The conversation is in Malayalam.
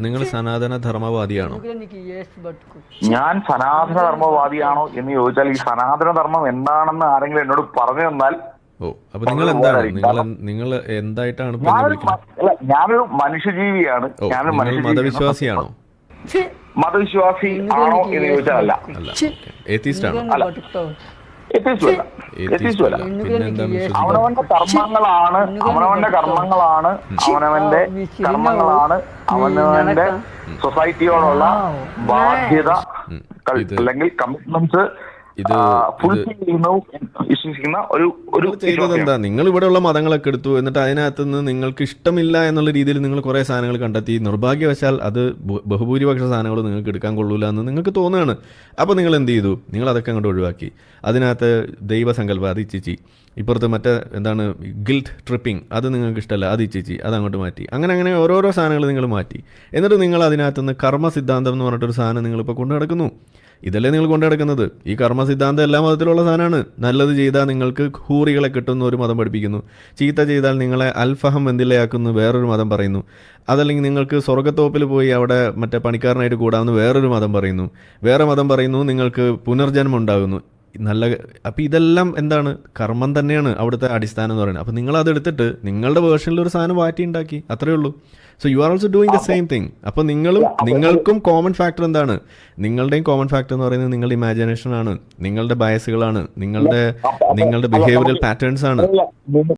നിങ്ങൾ സനാതന ധർമ്മവാദിയാണോ? ഞാൻ സനാതന ധർമ്മവാദിയാണോ എന്ന് ചോദിച്ചാൽ ഈ സനാതന ധർമ്മം എന്താണെന്ന് ആരെങ്കിലും എന്നോട് പറഞ്ഞു തന്നാൽ. ഓ, അപ്പൊ നിങ്ങൾ എന്താണ്, നിങ്ങൾ എന്തായിട്ടാണ് ഞാനൊരു മനുഷ്യജീവിയാണ്. ഞാനൊരു മതവിശ്വാസിയാണോ? മതവിശ്വാസി ആണോ എന്ന് ചോദിച്ചാൽ അല്ല. എത്തിസ്റ്റ് ആണോ? അവനവന്റെ കർമ്മങ്ങളാണ് അവനവന്റെ സൊസൈറ്റിയോടുള്ള ബാധ്യത അല്ലെങ്കിൽ കമ്മിറ്റ്മെന്റ്സ് വിശ്വസിക്കുന്ന ഒരു ചെയ്തതെന്താ? നിങ്ങൾ ഇവിടെയുള്ള മതങ്ങളൊക്കെ എടുത്തു, എന്നിട്ട് അതിനകത്ത് നിന്ന് നിങ്ങൾക്ക് ഇഷ്ടമില്ല എന്നുള്ള രീതിയിൽ നിങ്ങൾ കുറെ സാധനങ്ങൾ കണ്ടെത്തി. നിർഭാഗ്യവശാൽ അത് ബഹുഭൂരിപക്ഷ സാധനങ്ങൾ നിങ്ങൾക്ക് എടുക്കാൻ കൊള്ളൂല എന്ന് നിങ്ങൾക്ക് തോന്നുകയാണ്. അപ്പോൾ നിങ്ങൾ എന്ത് ചെയ്തു? നിങ്ങൾ അതൊക്കെ അങ്ങോട്ട് ഒഴിവാക്കി. അതിനകത്ത് ദൈവസങ്കല്പം അത് ഇച്ചിച്ചി, ഇപ്പുറത്ത് മറ്റേ എന്താണ് ഗിൽറ്റ് ട്രിപ്പിംഗ്, അത് നിങ്ങൾക്ക് ഇഷ്ടമല്ല, അത് ഇച്ചിച്ചി, അത് അങ്ങോട്ട് മാറ്റി. അങ്ങനെ ഓരോരോ സാധനങ്ങൾ നിങ്ങൾ മാറ്റി. എന്നിട്ട് നിങ്ങൾ അതിനകത്തുനിന്ന് കർമ്മ സിദ്ധാന്തം എന്ന് പറഞ്ഞിട്ടൊരു സാധനം നിങ്ങളിപ്പോൾ കൊണ്ടു നടക്കുന്നു. ഇതല്ലേ നിങ്ങൾ കൊണ്ടു നടക്കുന്നത്? ഈ കർമ്മ സിദ്ധാന്തം എല്ലാ മതത്തിലുള്ള സാധനമാണ്. നല്ലത് ചെയ്താൽ നിങ്ങൾക്ക് ഹൂറികളെ കിട്ടുന്ന ഒരു മതം പഠിപ്പിക്കുന്നു, ചീത്ത ചെയ്താൽ നിങ്ങളെ അൽഫഹം വെന്തിലയാക്കുന്നു വേറൊരു മതം പറയുന്നു, അതല്ലെങ്കിൽ നിങ്ങൾക്ക് സ്വർഗ്ഗത്തോപ്പിൽ പോയി അവിടെ മറ്റേ പണിക്കാരനായിട്ട് കൂടാമെന്ന് വേറൊരു മതം പറയുന്നു, വേറെ മതം പറയുന്നു നിങ്ങൾക്ക് പുനർജന്മം ഉണ്ടാകുന്നു. അപ്പോൾ ഇതെല്ലാം എന്താണ്? കർമ്മം തന്നെയാണ് അവിടുത്തെ അടിസ്ഥാനം എന്ന് പറയുന്നത്. അപ്പോൾ നിങ്ങളത് എടുത്തിട്ട് നിങ്ങളുടെ വേർഷനിൽ ഒരു സാധനം മാറ്റി ഉണ്ടാക്കി, അത്രയേ ഉള്ളൂ. So you are also doing the same thing. അപ്പോൾ നിങ്ങൾക്കും കോമൺ ഫാക്ടർ എന്താണ്? നിങ്ങളുടെയും കോമൺ ഫാക്ടർ എന്ന് പറയുന്നത് നിങ്ങളുടെ ഇമാജിനേഷൻ ആണ്, നിങ്ങളുടെ ബയസുകളാണ്, നിങ്ങളുടെ ബിഹേവിയറൽ പാറ്റേൺസ് ആണ്.